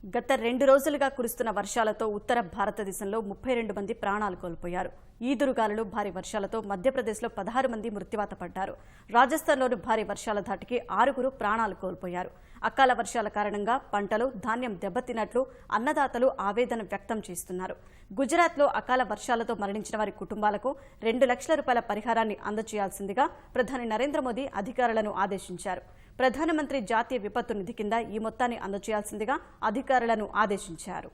గత 2 రోజులుగా కురుస్తున్న వర్షాలతో ఉత్తర భారతదేశంలో 32 మంది ప్రాణాలు కోల్పోయారు. ఈదురుగాలులు భారీ వర్షాలతో మధ్యప్రదేశ్లో 16 మంది మృత్యువాత పడ్డారు. రాజస్థాన్లోని భారీ వర్షాల ధాటికి 6 ప్రాణాలు కోల్పోయారు. అకాల వర్షాల కారణంగా పంటలు, ధాన్యం దెబ్బతిన్నట్లు అన్నదాతలు ఆవేదన వ్యక్తం చేస్తున్నారు. గుజరాత్లో అకాల వర్షాలతో మరణించిన వారి కుటుంబాలకు 2 లక్షల రూపాయల పరిహారాన్ని అందజేయాల్సిందిగా ప్రధాని నరేంద్ర మోదీ అధికారులను ఆదేశించారు. ప్రధానమంత్రి జాతీయ విపత్తు నిధి కింద ఈ మొత్తాన్ని అందజేయాల్సిందిగా అధికారులను ఆదేశించారు.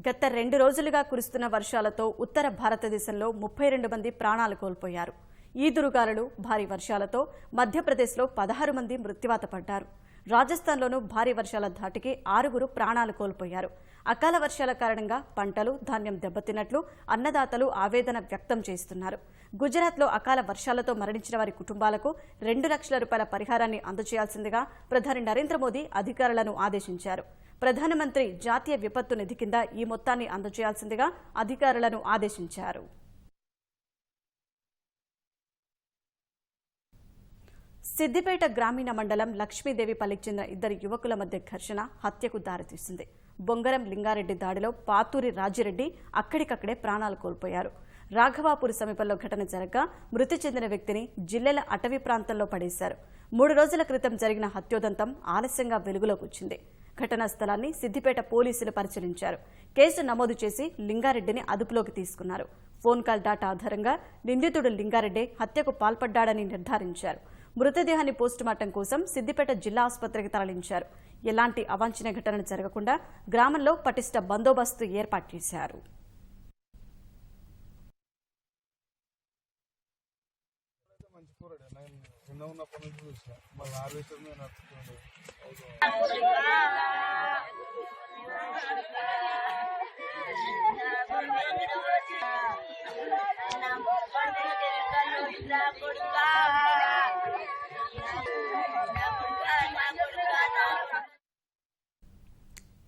గత 2 రోజులుగా కురుస్తున్న వర్షాలతో ఉత్తర భారతదేశంలో 32 మంది ప్రాణాలు కోల్పోయారు. ఈదురుగాలులు భారీ వర్షాలతో మధ్యప్రదేశ్లో 16 మంది మృత్యువాత పడ్డారు. రాజస్థాన్లోనూ భారీ వర్షాల ధాటికి 6 ప్రాణాలు కోల్పోయారు. అకాల వర్షాల కారణంగా పంటలు, ధాన్యం దెబ్బతిన్నట్లు అన్నదాతలు ఆవేదన వ్యక్తం చేస్తున్నారు. గుజరాత్లో అకాల వర్షాలతో మరణించిన వారి కుటుంబాలకు 2 లక్షల రూపాయల పరిహారాన్ని అందజేయాల్సిందిగా ప్రధాని నరేంద్ర మోదీ అధికారులను ఆదేశించారు. ప్రధానమంత్రి జాతీయ విపత్తు నిధి కింద ఈ మొత్తాన్ని అందజేయాల్సిందిగా అధికారులను ఆదేశించారు. సిద్దిపేట గ్రామీణ మండలం లక్ష్మీదేవిపల్లికి చెందిన 2 యువకుల మధ్య ఘర్షణ హత్యకు దారితీసింది. బొంగరం లింగారెడ్డి దాడిలో పాతూరి రాజిరెడ్డి అక్కడికక్కడే ప్రాణాలు కోల్పోయారు. రాఘవాపూర్ సమీపంలో ఘటన జరగ్గా మృతి చెందిన వ్యక్తిని జిల్లెల అటవీ ప్రాంతంలో పడేశారు. 3 రోజుల క్రితం జరిగిన హత్యోదంతం ఆలస్యంగా వెలుగులోకి వచ్చింది. ఘటనా స్థలాన్ని సిద్దిపేట పోలీసులు పరిశీలించారు. కేసు నమోదు చేసి లింగారెడ్డిని అదుపులోకి తీసుకున్నారు. ఫోన్ కాల్ డాటా ఆధారంగా నిందితుడు లింగారెడ్డి హత్యకు పాల్పడ్డాడని నిర్ధారించారు. మృతదేహాన్ని పోస్టుమార్టం కోసం సిద్దిపేట జిల్లా ఆసుపత్రికి తరలించారు. ఎలాంటి అవాంఛనీయ ఘటనలు జరగకుండా గ్రామంలో పటిష్ట బందోబస్తు ఏర్పాటు చేశారు.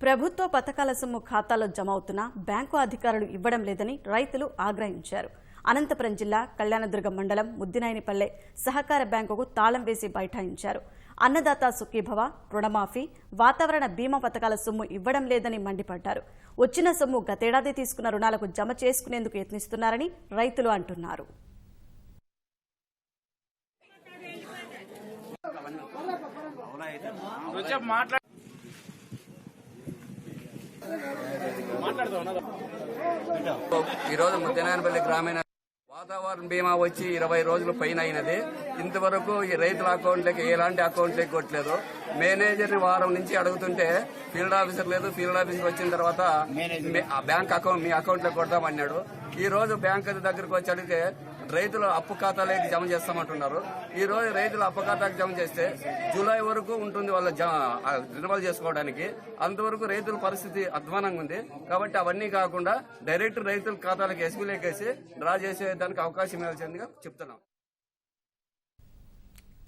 ప్రభుత్వ పథకాల సొమ్ము ఖాతాలో జమ అవుతున్నా బ్యాంకు అధికారులు ఇవ్వడం లేదని రైతులు ఆగ్రహించారు. అనంతపురం జిల్లా కళ్యాణదుర్గం మండలం ముద్దినాయనిపల్లె సహకార బ్యాంకుకు తాళం వేసి బైఠాయించారు. అన్నదాత సుఖీభవ, రుణమాఫీ, వాతావరణ బీమా పథకాల సొమ్ము ఇవ్వడం లేదని మండిపడ్డారు. వచ్చిన సొమ్ము గతేడాది తీసుకున్న రుణాలకు జమ చేసుకునేందుకు యత్నిస్తున్నారని రైతులు అంటున్నారు. ఈరోజు ముద్దినాయనిపల్లి గ్రామీణ వాతావరణ బీమా వచ్చి 20 రోజులు పైన అయినది. ఇంతవరకు ఈ రైతుల అకౌంట్లకి ఎలాంటి అకౌంట్లకి కొట్టలేదు. మేనేజర్ని వారం నుంచి అడుగుతుంటే ఫీల్డ్ ఆఫీసర్ లేదు. ఫీల్డ్ ఆఫీసర్ వచ్చిన తర్వాత బ్యాంక్ అకౌంట్ మీ అకౌంట్లో కొడదామన్నాడు. ఈ రోజు బ్యాంక్ దగ్గరకు వచ్చి అడిగితే రైతుల అప్పు ఖాతాలోకి జమ చేస్తామంటున్నారు. ఈ రోజు రైతుల అప్పు ఖాతాకి జమ చేస్తే జూలై వరకు ఉంటుంది వాళ్ళ రినివల్ చేసుకోవడానికి. అంతవరకు రైతుల పరిస్థితి అధ్వానంగా ఉంది. కాబట్టి అవన్నీ కాకుండా డైరెక్ట్ రైతుల ఖాతాలకు ఎస్బీలేకేసి డ్రా చేసేదానికి అవకాశం ఇవ్వాల్సిందిగా చెప్తున్నాం.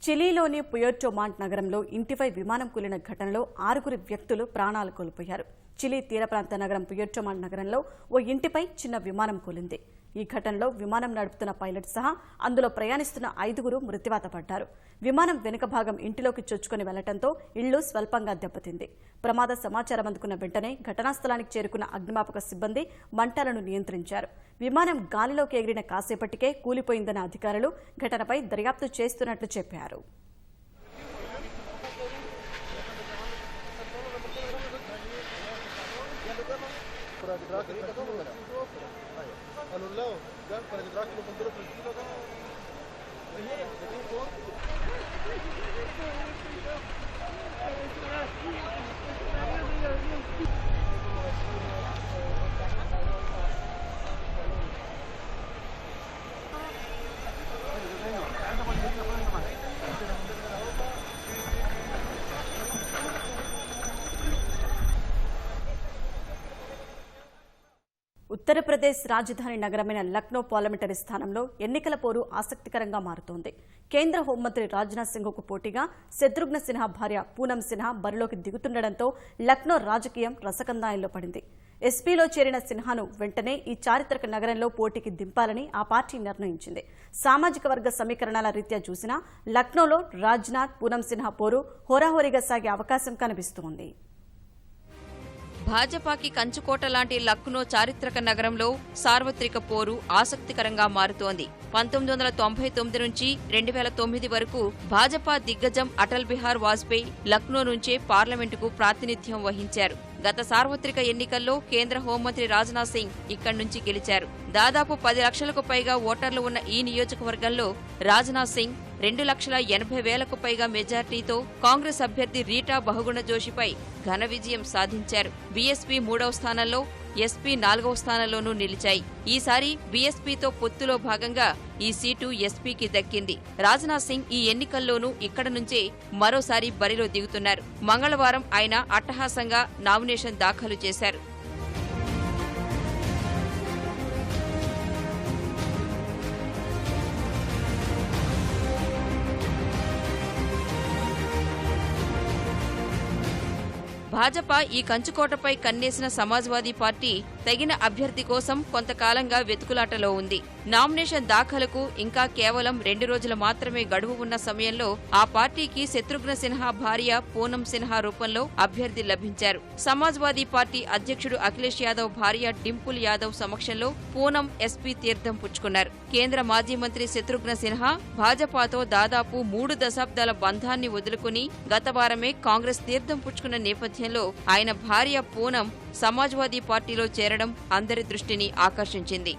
చిలీలోని పుయర్టో మాంట్ నగరంలో ఇంటిపై విమానం కూలిన ఘటనలో 6 వ్యక్తులు ప్రాణాలు కోల్పోయారు. చిలీ తీర ప్రాంత నగరం పుయర్టో మాంట్ నగరంలో ఓ ఇంటిపై చిన్న విమానం కూలింది. ఈ ఘటనలో విమానం నడుపుతున్న పైలట్ సహా అందులో ప్రయాణిస్తున్న 5 మృత్యువాత పడ్డారు. విమానం వెనుక భాగం ఇంటిలోకి చొచ్చుకుని వెళ్లడంతో ఇళ్లు స్వల్పంగా దెబ్బతింది. ప్రమాద సమాచారం అందుకున్న వెంటనే ఘటనా స్థలానికి చేరుకున్న అగ్నిమాపక సిబ్బంది మంటలను నియంత్రించారు. విమానం గాలిలోకి ఎగిరిన కాసేపటికే కూలిపోయిందన్న అధికారులు ఘటనపై దర్యాప్తు చేస్తున్నట్లు చెప్పారు. ఉత్తరప్రదేశ్ రాజధాని నగరమైన లక్నో పార్లమెంటరీ స్థానంలో ఎన్నికల పోరు ఆసక్తికరంగా మారుతోంది. కేంద్ర హోంమంత్రి రాజ్నాథ్ సింగ్కు పోటీగా శత్రుఘ్న సిన్హా భార్య పూనం సిన్హా బరిలోకి దిగుతుండటంతో లక్నో రాజకీయం రసకందాయంలో పడింది. ఎస్పీలో చేరిన సిన్హాను వెంటనే ఈ చారిత్రక నగరంలో పోటీకి దింపాలని ఆ పార్టీ నిర్ణయించింది. సామాజిక వర్గ సమీకరణాల రీత్యా చూసినా లక్నోలో రాజ్నాథ్ పూనం సిన్హా పోరు హోరాహోరీగా సాగే అవకాశం కనిపిస్తోంది. భాజపాకి కంచుకోట లాంటి లక్నో చారిత్రక నగరంలో సార్వత్రిక పోరు ఆసక్తికరంగా మారుతోంది. 1999 నుంచి 2009 వరకు భాజపా దిగ్గజం అటల్ బిహార్ వాజ్పేయి లక్నో నుంచే పార్లమెంటుకు ప్రాతినిధ్యం వహించారు. గత సార్వత్రిక ఎన్నికల్లో కేంద్ర హోంమంత్రి రాజ్నాథ్ సింగ్ ఇక్కడి నుంచి గెలిచారు. దాదాపు 10 లక్షలకు పైగా ఓటర్లు ఉన్న ఈ నియోజకవర్గంలో రాజ్నాథ్ సింగ్ 2,80,000కు పైగా మెజార్టీతో కాంగ్రెస్ అభ్యర్థి రీటా బహుగుణ జోషిపై ఘన విజయం సాధించారు. బీఎస్పీ 3వ స్థానంలో, ఎస్పీ 4వ స్థానంలోనూ నిలిచాయి. ఈసారి బీఎస్పీతో పొత్తులో భాగంగా ఈ సీటు ఎస్పీకి దక్కింది. రాజ్నాథ్ సింగ్ ఈ ఎన్నికల్లోనూ ఇక్కడ నుంచే మరోసారి బరిలో దిగుతున్నారు. మంగళవారం ఆయన అట్టహాసంగా నామినేషన్ దాఖలు చేశారు. భాజపా ఈ కంచుకోటపై కన్నేసిన సమాజ్వాదీ పార్టీ తగిన అభ్యర్థి కోసం కొంతకాలంగా వెతుకులాటలో ఉంది. నామినేషన్ దాఖలకు ఇంకా కేవలం 2 రోజులు మాత్రమే గడువు ఉన్న సమయంలో ఆ పార్టీకి శత్రుఘ్న సిన్హా భార్య పూనం సిన్హా రూపంలో అభ్యర్థి లభించారు. సమాజ్వాదీ పార్టీ అధ్యక్షుడు అఖిలేష్ యాదవ్ భార్య డింపుల్ యాదవ్ సమక్షంలో పూనం ఎస్పీ తీర్థం పుచ్చుకున్నారు. కేంద్ర మాజీ మంత్రి శత్రుఘ్న సిన్హా భాజపాతో దాదాపు 3 దశాబ్దాల బంధాన్ని వదులుకుని గత వారమే కాంగ్రెస్ తీర్థం పుచ్చుకున్న నేపథ్యంలో ఆయన భార్య పూనం సమాజ్వాదీ పార్టీలో చేరడం అందరి దృష్టిని ఆకర్షించింది.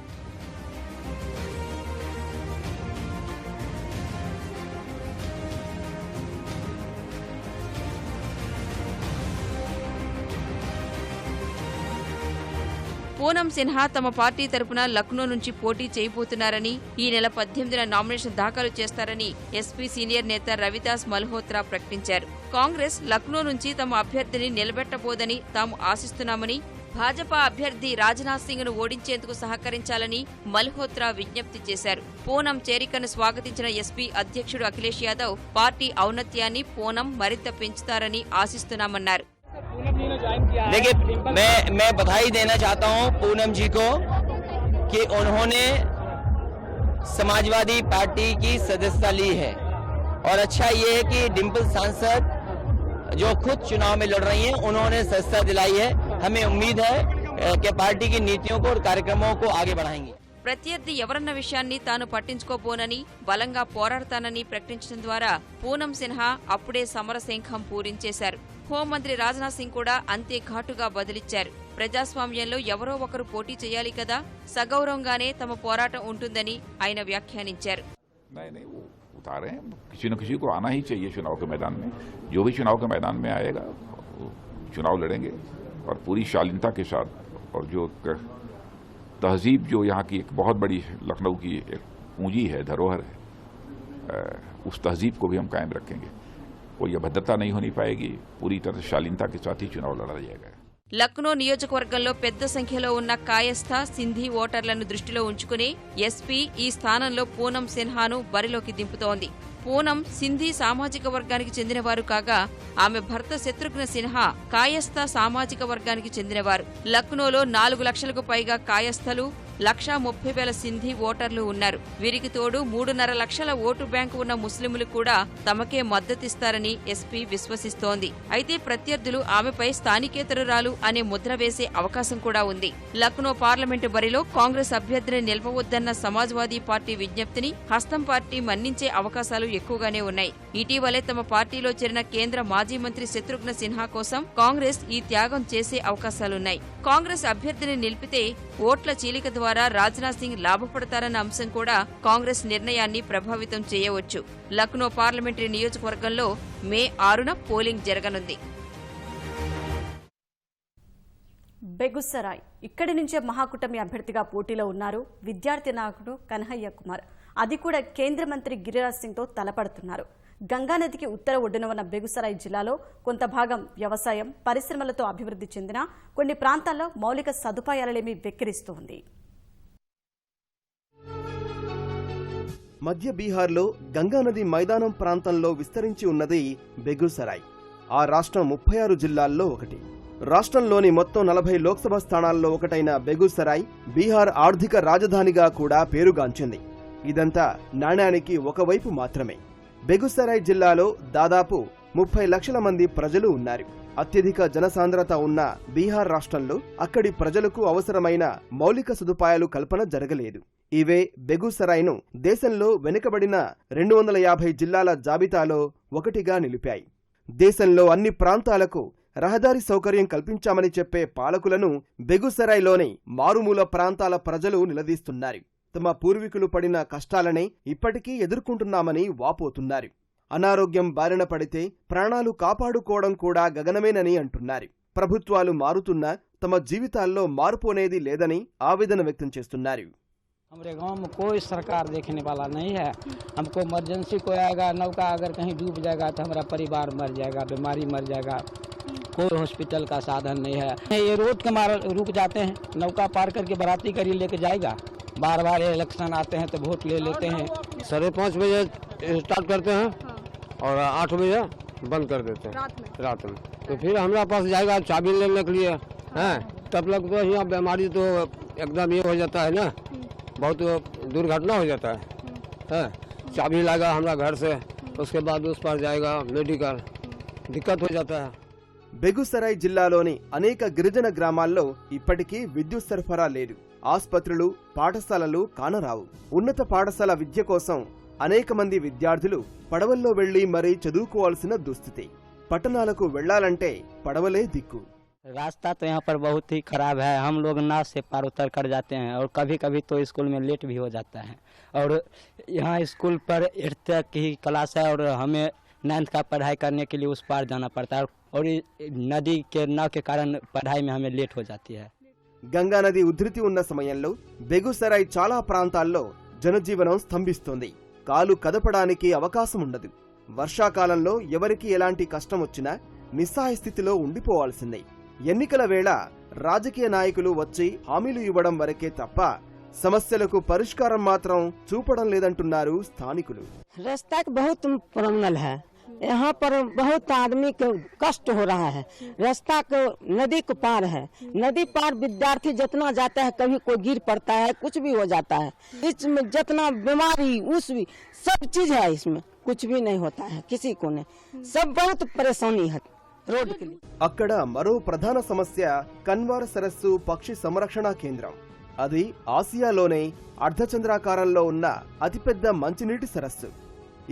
పూనం సిన్హా తమ పార్టీ తరపున లక్నో నుంచి పోటీ చేయబోతున్నారని, ఈ నెల 18న నామినేషన్ దాఖలు చేస్తారని ఎస్పీ సీనియర్ నేత రవిదాస్ మల్హోత్రా ప్రకటించారు. కాంగ్రెస్ లక్నో నుంచి తమ అభ్యర్థిని నిలబెట్టబోదని తాము ఆశిస్తున్నామని, భాజపా అభ్యర్థి రాజ్నాథ్ సింగ్ ను ఓడించేందుకు సహకరించాలని మల్హోత్రా విజ్ఞప్తి చేశారు. పూనం చేరికను స్వాగతించిన ఎస్పీ అధ్యక్షుడు అఖిలేష్ యాదవ్ పార్టీ ఔన్నత్యాన్ని పూనం మరింత పెంచుతారని ఆశిస్తున్నామన్నారు. देखिए, मैं बधाई देना चाहता हूं पूनम जी को कि उन्होंने समाजवादी पार्टी की सदस्यता ली है, और अच्छा ये है कि डिम्पल सांसद जो खुद चुनाव में लड़ रही हैं उन्होंने सदस्यता दिलाई है. हमें उम्मीद है कि पार्टी की नीतियों को और कार्यक्रमों को आगे बढ़ाएंगी. ప్రత్యర్థి ఎవరన్న విషయాన్ని తాను పట్టించుకోబోనని, బలంగా పోరాడతానని ప్రకటించడం ద్వారా పూనం సిన్హా అప్పుడే సమరశంఖం పూరించేశారు. హోంమంత్రి రాజ్నాథ్ సింగ్ కూడా అంతే ఘాటుగా బదిలిచ్చారు. ప్రజాస్వామ్యంలో ఎవరో ఒకరు పోటీ చేయాలి కదా, సగౌరవంగానే తమ పోరాటం ఉంటుందని ఆయన వ్యాఖ్యానించారు. उतारे हैं, किसी न किसी को आना ही चाहिए चुनाव के मैदान में. जो भी चुनाव के मैदान में आएगा चुनाव लड़ेंगे और पूरी शालीनता के साथ. और जो तहजीब जो यहाँ की एक बहुत बड़ी लखनऊ की एक पूंजी है, धरोहर है, उस तहजीब को भी हम कायम रखेंगे. कोई अभद्रता नहीं होनी पाएगी. पूरी तरह शालीनता के साथ ही चुनाव लड़ा जाएगा. లక్నో నియోజకవర్గంలో పెద్ద సంఖ్యలో ఉన్న కాయస్థ, సింధీ ఓటర్లను దృష్టిలో ఉంచుకుని ఎస్పీ ఈ స్థానంలో పూనం సిన్హాను బరిలోకి దింపుతోంది. పూనం సింధీ సామాజిక వర్గానికి చెందినవారు కాగా ఆమె భర్త శత్రుఘ్న సిన్హా కాయస్థ సామాజిక వర్గానికి చెందినవారు. లక్నోలో 4 లక్షలకు పైగా కాయస్థలు, 1,30,000 సింధీ ఓటర్లు ఉన్నారు. వీరికి తోడు 3.5 లక్షల ఓటు బ్యాంకు ఉన్న ముస్లింలు కూడా తమకే మద్దతిస్తారని ఎస్పీ విశ్వసిస్తోంది. అయితే ప్రత్యర్థులు ఆమెపై స్థానికేతరురాలు అనే ముద్ర వేసే అవకాశం కూడా ఉంది. లక్నో పార్లమెంటు బరిలో కాంగ్రెస్ అభ్యర్థిని నిలవవద్దన్న సమాజ్వాదీ పార్టీ విజ్ఞప్తిని హస్తం పార్టీ మన్నించే అవకాశాలు ఎక్కువగానే ఉన్నాయి. ఇటీవలే తమ పార్టీలో చేరిన కేంద్ర మాజీ మంత్రి శత్రుఘ్న సిన్హా కోసం కాంగ్రెస్ ఈ త్యాగం చేసే అవకాశాలున్నాయి. కాంగ్రెస్ అభ్యర్థిని నిలిపితే ఓట్ల చీలిక ద్వారా రాజ్నాథ్ సింగ్ లాభపడతారన్న అంశం కూడా కాంగ్రెస్ నిర్ణయాన్ని ప్రభావితం చేయవచ్చు. లక్నో పార్లమెంటరీ నియోజకవర్గంలో మే 6న పోలింగ్ జరగనుంది. బెగుసరాయ్ ఇక్కడి నుంచే మహాకూటమి అభ్యర్థిగా పోటీలో ఉన్నారు విద్యార్థి నాయకుడు కన్హయ్య కుమార్. అది కూడా కేంద్ర మంత్రి గిరిరాజ్ సింగ్తో తలపడుతున్నారు. గంగానదికి ఉత్తర ఒడ్డున ఉన్న బెగుసరాయ్ జిల్లాలో కొంత భాగం వ్యవసాయం, పరిశ్రమలతో అభివృద్ధి చెందిన కొన్ని ప్రాంతాల్లో మౌలిక సదుపాయాలలేమీ వెక్కిరిస్తోంది. మధ్య బీహార్లో గంగానది మైదానం ప్రాంతంలో విస్తరించి ఉన్నది బెగుసరాయ్. ఆ రాష్ట్రం 36 జిల్లాల్లో ఒకటి. రాష్ట్రంలోని మొత్తం 40 లోక్సభ స్థానాల్లో ఒకటైన బెగుసరాయ్ బీహార్ ఆర్థిక రాజధానిగా కూడా పేరుగాంచింది. ఇదంతా నాణ్యానికి ఒకవైపు మాత్రమే. బెగుసరాయ్ జిల్లాలో దాదాపు 30 లక్షల మంది ప్రజలు ఉన్నారు. అత్యధిక జనసాంద్రత ఉన్న బీహార్ రాష్ట్రంలో అక్కడి ప్రజలకు అవసరమైన మౌలిక సదుపాయాలు కల్పన జరగలేదు. ఇవే బెగుసరాయ్ను దేశంలో వెనుకబడిన 250 జిల్లాల జాబితాలో ఒకటిగా నిలిపాయి. దేశంలో అన్ని ప్రాంతాలకు రహదారి సౌకర్యం కల్పించామని చెప్పే పాలకులను బెగుసరాయ్లోని మారుమూల ప్రాంతాల ప్రజలు నిలదీస్తున్నారు. తమ పూర్వీకులు పడిన కష్టాలనే ఇప్పటికీ ఎదుర్కొంటున్నామని వాపోతున్నారు. అనారోగ్యం బారిన పడితే ప్రాణాలు కాపాడుకోవడం కూడా గగనమేనని అంటున్నారు. ప్రభుత్వాలు మారుతున్నా తమ జీవితాల్లో మార్పు అనేది లేదని ఆవేదన వ్యక్తం చేస్తున్నారు. हमारे गांव में कोई सरकार देखने वाला नहीं है। हमको इमरजेंसी कोई आएगा, नौका अगर कहीं डूब जाएगा तो हमारा परिवार मर जाएगा, बीमारी मर जाएगा, कोई हॉस्पिटल का साधन नहीं है। ये रोड के मारे रुक जाते हैं, नौका पार करके बाराती करी लेके जाएगा। बार बार इलेक्शन आते हैं तो वोट ले लेते हैं। 5:30 बजे स्टार्ट करते हैं और 8 बजे बंद कर देते हैं रात में। तो फिर हमारे पास जाएगा चाबी लेने के लिए हैं, तब तक तो यहाँ बीमारी तो एकदम ये हो जाता है ना, बहुत दुर्घटना हो जाता है। चाबी लाएगा हमारा घर से, उसके बाद उस पर जाएगा मेडिकल, दिक्कत हो जाता है। బెగుసరాయ్ జిల్లాలోని అనేక గిరిజన గ్రామాల్లో ఇప్పటికీ విద్యుత్ సరఫరా లేదు. ఆస్పత్రులు, పాఠశాలలు కానరావు. ఉన్నత పాఠశాల విద్య కోసం అనేక మంది విద్యార్థులు పడవల్లో వెళ్లి మరీ చదువుకోవాల్సిన దుస్థితి. పట్టణాలకు వెళ్లాలంటే పడవలే దిక్కు. रास्ता तो यहाँ पर बहुत ही खराब है। हम लोग नाव से पार उतर कर जाते हैं और कभी कभी तो स्कूल में लेट भी हो जाता है। और यहाँ स्कूल पर 8 तक की क्लास है और हमें 9th का पढ़ाई करने के लिए उस पार जाना पड़ता है और नदी के नाव के कारण पढ़ाई में हमें लेट हो जाती है। గంగా నది ఉధృతి ఉన్న సమయంలో బెగుసరాయ్ చాలా ప్రాంతాల్లో జనజీవనం స్తంభిస్తోంది. కాలు కదపడానికి అవకాశం ఉండదు. వర్షాకాలంలో ఎవరికి ఎలాంటి కష్టం వచ్చినా నిస్సహాయ స్థితిలో ఉండిపోవాల్సిందే. ఎన్నికల వేళ రాజకీయ నాయకులు వచ్చి హామీలు ఇవ్వడం వరకే తప్ప సమస్యలకు పరిష్కారం మాత్రం చూపడం లేదంటున్నారు స్థానికులు. रास्ता बहुत प्रॉब्लम है। यहाँ पर बहुत आदमी को कष्ट हो रहा है। रास्ता को नदी को पार है, नदी पार विद्यार्थी जितना जाता है कभी कोई गिर पड़ता है, कुछ भी हो जाता है। इसमें जितना बीमारी उस भी सब चीज है, इसमें कुछ भी नहीं होता है किसी को नहीं। सब बहुत परेशानी है రోడ్ కి. అక్కడ మరో ప్రధాన సమస్య కన్వార్ సరస్సు పక్షి సంరక్షణ కేంద్రం. అది ఆసియాలోనే అర్ధచంద్రాకారంలో ఉన్న అతిపెద్ద మంచినీటి సరస్సు.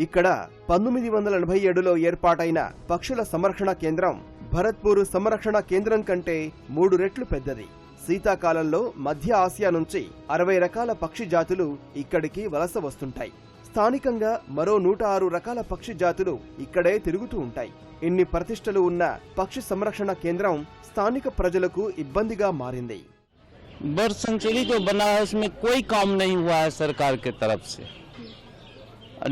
ఇక్కడ 1987లో ఏర్పాటైన పక్షుల సంరక్షణ కేంద్రం భరత్పూర్ సంరక్షణ కేంద్రం కంటే 3 రెట్లు పెద్దది. శీతాకాలంలో మధ్య ఆసియా నుంచి 60 రకాల పక్షి జాతులు ఇక్కడికి వలస వస్తుంటాయి. స్థానికంగా మరో 106 రకాల పక్షి జాతులు ఇక్కడే తిరుగుతూ ఉంటాయి. ఇన్ని ప్రతిష్టలు ఉన్న పక్షి సంరక్షణ కేంద్రం స్థానిక ప్రజలకు ఇబ్బందిగా మారింది. बर्ड सेंचुरी जो बना है उसमें कोई काम नहीं हुआ है सरकार के तरफ से,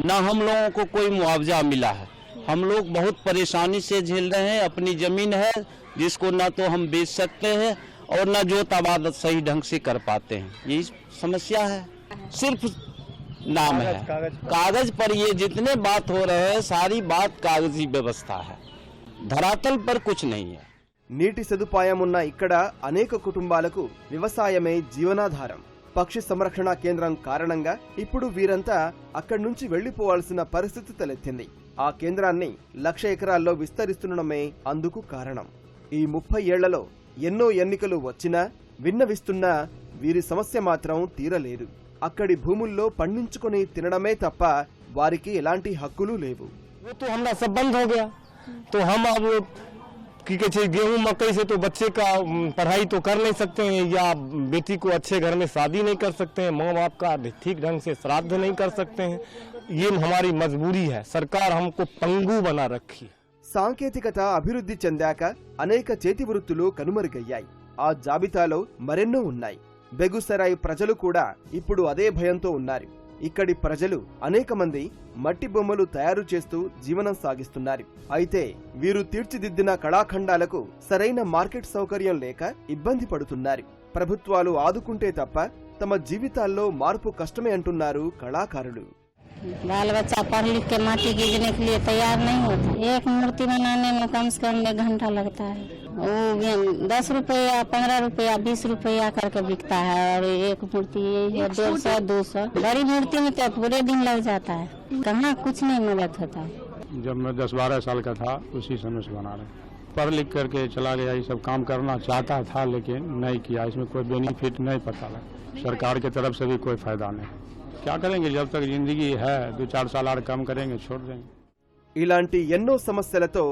न हम लोगों को कोई मुआवजा मिला है। हम लोग बहुत परेशानी से झेल रहे हैं। अपनी जमीन है जिसको न तो हम बेच सकते हैं और न जोत आबाद सही ढंग से कर पाते हैं। यही समस्या है। सिर्फ नाम है, कागज पर ये जितने बात हो रहे हैं सारी बात कागजी व्यवस्था है, धरातल पर कुछ नहीं है। నీటి సదుపాయం ఉన్న ఇక్కడ అనేక కుటుంబాలకు వ్యవసాయమే జీవనాధారం. పక్షి సంరక్షణ కేంద్రం కారణంగా ఇప్పుడు వీరంతా అక్కడి నుంచి వెళ్లిపోవాల్సిన పరిస్థితి తలెత్తింది. ఆ కేంద్రాన్ని 1,00,000 ఎకరాల్లో విస్తరిస్తుండడమే అందుకు కారణం. ఈ 30 ఏళ్లలో ఎన్నో ఎన్నికలు వచ్చినా విన్నవిస్తున్నా వీరి సమస్య మాత్రం తీరలేదు. అక్కడి భూముల్లో పండించుకొని తినడమే తప్ప వారికి ఎలాంటి హక్కులు లేవు. कि गेहूं मकई से तो बच्चे का पढ़ाई तो कर नहीं सकते हैं, या बेटी को अच्छे घर में शादी नहीं कर सकते हैं, माँ बाप का ठीक ढंग से श्राद्ध नहीं कर सकते हैं। ये हमारी मजबूरी है। सरकार हमको पंगु बना रखी। సాంకేతికత అభివృద్ధి చెందాక అనేక చేతి వృత్తులు కనుమరుగయ్యాయి. ఆ జాబితాలో మరెన్నో ఉన్నాయి. బెగుసరాయ్ ప్రజలు కూడా ఇప్పుడు అదే భయంతో ఉన్నారు. ఇక్కడి ప్రజలు అనేక మంది మట్టి బొమ్మలు తయారు చేస్తూ జీవనం సాగిస్తున్నారు. అయితే వీరు తీర్చిదిద్దిన కళాఖండాలకు సరైన మార్కెట్ సౌకర్యం లేక ఇబ్బంది పడుతున్నారు. ప్రభుత్వాలు ఆదుకుంటే తప్ప తమ జీవితాల్లో మార్పు కష్టమే అంటున్నారు కళాకారులు. बाल बच्चा पढ़ लिख के माटी गिरने के लिए तैयार नहीं होता। एक मूर्ति बनाने में कम से कम 1 घंटा लगता है। वो 10 रुपया 15 रुपया 20 रुपया करके बिकता है और एक मूर्ति 150 200। बड़ी मूर्ति में तो पूरे दिन लग जाता है, कहाँ कुछ नहीं मदद होता है। जब मैं 10-12 साल का था उसी समय से बना रहे, पढ़ लिख करके चला गया। ये सब काम करना चाहता था लेकिन नहीं किया, इसमें कोई बेनिफिट नहीं पता लगा। सरकार की तरफ से भी कोई फायदा नहीं। क्या करेंगे, जब तक जिंदगी है 2-4 साल और काम करेंगे, छोड़ देंगे। ఇలాంటి ఎన్నో సమస్యలతో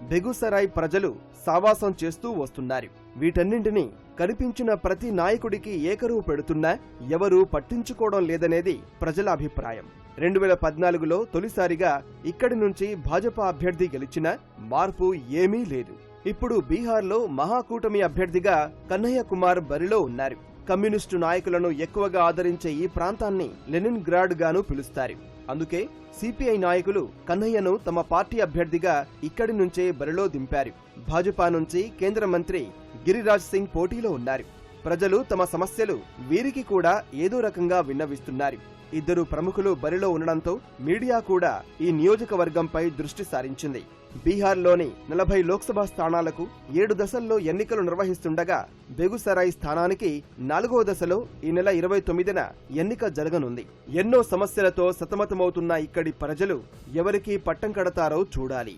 బెగుసరాయ్ ప్రజలు సావాసం చేస్తూ వస్తున్నారు. వీటన్నింటినీ కనిపించిన ప్రతి నాయకుడికి ఏకరువు పెడుతున్నా ఎవరూ పట్టించుకోవడం లేదనేది ప్రజల అభిప్రాయం. 2014లో తొలిసారిగా ఇక్కడి నుంచి భాజపా అభ్యర్థి గెలిచినా మార్పు ఏమీ లేదు. ఇప్పుడు బీహార్లో మహాకూటమి అభ్యర్థిగా కన్నయ్య కుమార్ బరిలో ఉన్నారు. కమ్యూనిస్టు నాయకులను ఎక్కువగా ఆదరించే ఈ ప్రాంతాన్ని లెనిన్ గ్రాడ్ గాను పిలుస్తారు. అందుకే సిపిఐ నాయకులు కన్నయ్యను తమ పార్టీ అభ్యర్థిగా ఇక్కడి నుంచే బరిలో దింపారు. భాజపా నుంచి కేంద్ర మంత్రి గిరిరాజ్ సింగ్ పోటీలో ఉన్నారు. ప్రజలు తమ సమస్యలు వీరికి కూడా ఏదో రకంగా విన్నవిస్తున్నారు. ఇద్దరు ప్రముఖులు బరిలో ఉండడంతో మీడియా కూడా ఈ నియోజకవర్గంపై దృష్టి సారించింది. బీహార్లోని 40 లోక్సభ స్థానాలకు 7 దశల్లో ఎన్నికలు నిర్వహిస్తుండగా బెగుసరాయ్ స్థానానికి 4వ దశలో ఈ నెల 29న ఎన్నిక జరగనుంది. ఎన్నో సమస్యలతో సతమతమవుతున్న ఇక్కడి ప్రజలు ఎవరికి పట్టం కడతారో చూడాలి.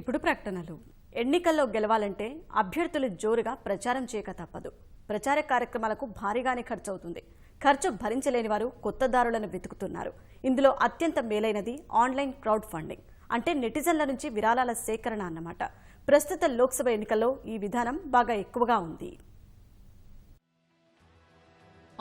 ఇప్పుడు ప్రకటనలు. ఎన్నికల్లో గెలవాలంటే అభ్యర్థులు జోరుగా ప్రచారం చేయక తప్పదు. ప్రచార కార్యక్రమాలకు భారీగానే ఖర్చు అవుతుంది. ఖర్చు భరించలేని వారు కొత్త దారులను వెతుకుతున్నారు. ఇందులో అత్యంత మేలైనది ఆన్లైన్ క్రౌడ్ ఫండింగ్, అంటే నెటిజన్ల నుంచి విరాళాల సేకరణ అన్నమాట. ప్రస్తుత లోక్సభ ఎన్నికల్లో ఈ విధానం బాగా ఎక్కువగా ఉంది.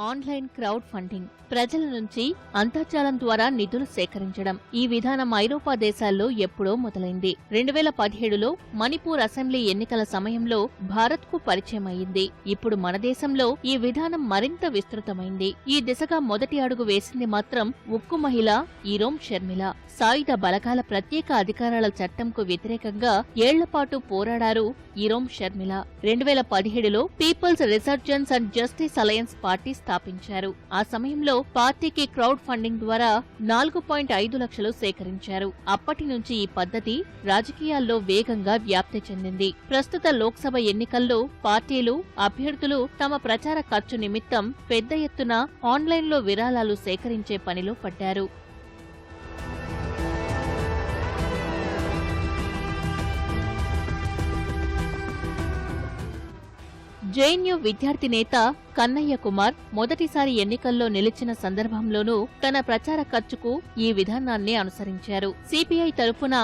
ఆన్లైన్ క్రౌడ్ ఫండింగ్, ప్రజల నుంచి అంతర్జాలం ద్వారా నిధులు సేకరించడం. ఈ విధానం ఐరోపా దేశాల్లో ఎప్పుడో మొదలైంది. 2017లో మణిపూర్ అసెంబ్లీ ఎన్నికల సమయంలో భారత్కు పరిచయం అయింది. ఇప్పుడు మన దేశంలో ఈ విధానం మరింత విస్తృతమైంది. ఈ దిశగా మొదటి అడుగు వేసింది మాత్రం ఉక్కు మహిళ ఈరోమ్ షర్మిల. సాయుధ బలగాల ప్రత్యేక అధికారాల చట్టంకు వ్యతిరేకంగా ఏళ్లపాటు పోరాడారు ఈరోమ్ షర్మిల. 2017లో people's resurgence and justice alliance party స్థాపించారు. ఆ సమయంలో పార్టీకి క్రౌడ్ ఫండింగ్ ద్వారా 4.5 లక్షలు సేకరించారు. అప్పటి నుంచి ఈ పద్ధతి రాజకీయాల్లో వేగంగా వ్యాప్తి చెందింది. ప్రస్తుత లోక్సభ ఎన్నికల్లో పార్టీలు, అభ్యర్థులు తమ ప్రచార ఖర్చు నిమిత్తం పెద్ద ఎత్తున ఆన్లైన్లో విరాళాలు సేకరించే పనిలో పడ్డారు. జేఎన్యూ విద్యార్థి నేత కన్నయ్య కుమార్ మొదటిసారి ఎన్నికల్లో నిలిచిన సందర్భంలోనూ తన ప్రచార ఖర్చుకు ఈ విధానాన్ని అనుసరించారు. సిపిఐ తరఫున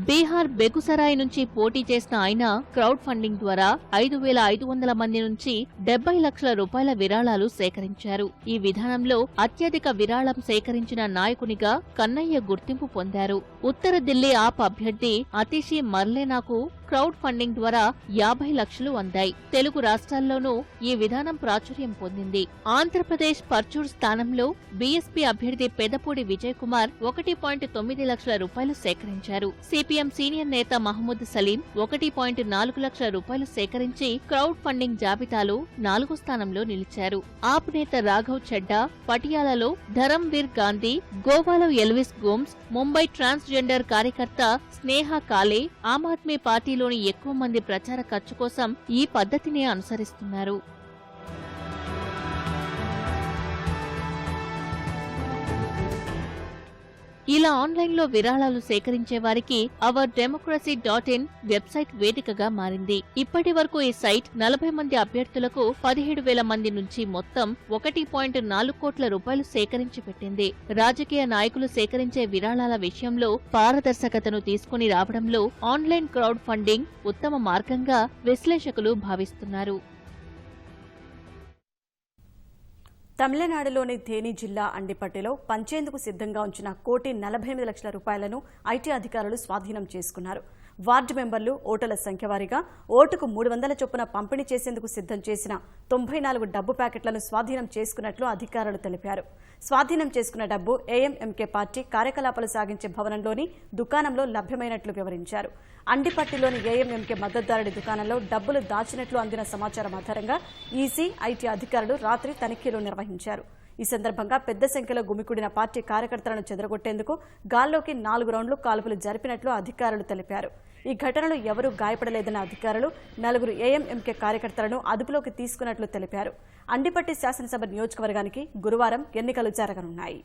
బీహార్ బెగుసరాయ్ నుంచి పోటీ చేసిన ఆయన క్రౌడ్ ఫండింగ్ ద్వారా 5,500 మంది నుంచి 70 లక్షల రూపాయల విరాళాలు సేకరించారు. ఈ విధానంలో అత్యధిక విరాళం సేకరించిన నాయకునిగా కన్నయ్య గుర్తింపు పొందారు. ఉత్తర ఢిల్లీ ఆప్ అభ్యర్థి అతిషి మర్లేనాకు క్రౌడ్ ఫండింగ్ ద్వారా 50 లక్షలు అందాయి. తెలుగు రాష్ట్రాల్లోనూ ఈ విధానం ప్రాచుర్యం పొందింది. ఆంధ్రప్రదేశ్ పర్చూర్ స్థానంలో బీఎస్పీ అభ్యర్థి పెదపూడి విజయ్ కుమార్ 1.9 లక్షల రూపాయలు సేకరించారు. సిపిఎం సీనియర్ నేత మహమూద్ సలీం 1.4 లక్షల రూపాయలు సేకరించి క్రౌడ్ ఫండింగ్ జాబితాలో 4వ స్థానంలో నిలిచారు. ఆప్ నేత రాఘవ్ చెడ్డా పటియాలలో ధరంవీర్ గాంధీ, గోవాలో ఎల్విస్ గోమ్స్, ముంబై ట్రాన్స్జెండర్ కార్యకర్త స్నేహ కాలే ఆమ్ ఆద్మీ పార్టీలోని ఎక్కువ మంది ప్రచార ఖర్చు కోసం ఈ పద్ధతిని అనుసరిస్తున్నారు. ఇలా ఆన్లైన్లో విరాళాలు సేకరించే వారికి ourdemocracy.in వెబ్సైట్ వేదికగా మారింది. ఇప్పటి వరకు ఈ సైట్ 40 మంది అభ్యర్థులకు 17,000 మంది నుంచి మొత్తం 1.4 కోట్ల రూపాయలు సేకరించి పెట్టింది. రాజకీయ నాయకులు సేకరించే విరాళాల విషయంలో పారదర్శకతను తీసుకుని రావడంలో ఆన్లైన్ క్రౌడ్ ఫండింగ్ ఉత్తమ మార్గంగా విశ్లేషకులు భావిస్తున్నారు. తమిళనాడులోని థేని జిల్లా అండిపట్టిలో పంచేందుకు సిద్ధంగా ఉంచిన 1,48 లక్షల రూపాయలను ఐటీ అధికారులు స్వాధీనం చేసుకున్నారు. వార్డు మెంబర్లు ఓటర్ల సంఖ్య వారీగా ఓటుకు 300 చొప్పున పంపిణీ చేసేందుకు సిద్ధం చేసిన 94 డబ్బు ప్యాకెట్లను స్వాధీనం చేసుకున్నట్లు అధికారులు తెలిపారు. స్వాధీనం చేసుకున్న డబ్బు ఏఎంఎంకే పార్టీ కార్యకలాపాలు సాగించే భవనంలోని దుకాణంలో లభ్యమైనట్లు వివరించారు. అండిపట్టిలోని ఏఎంఎంకే మద్దతుదారుడి దుకాణంలో డబ్బులు దాచినట్లు అందిన సమాచారం ఆధారంగా ఈసీ, ఐటీ అధికారులు రాత్రి తనిఖీలు నిర్వహించారు. ఈ సందర్భంగా పెద్ద సంఖ్యలో గుమికూడిన పార్టీ కార్యకర్తలను చెదరగొట్టేందుకు గాల్లోకి 4 రౌండ్లు కాల్పులు జరిపినట్లు అధికారులు తెలిపారు. ఈ ఘటనలో ఎవరూ గాయపడలేదన్న అధికారులు 4 ఏఎంఎంకే కార్యకర్తలను అదుపులోకి తీసుకున్నట్లు తెలిపారు. అండిపట్టి శాసనసభ నియోజకవర్గానికి గురువారం ఎన్నికలు జరగనున్నాయి.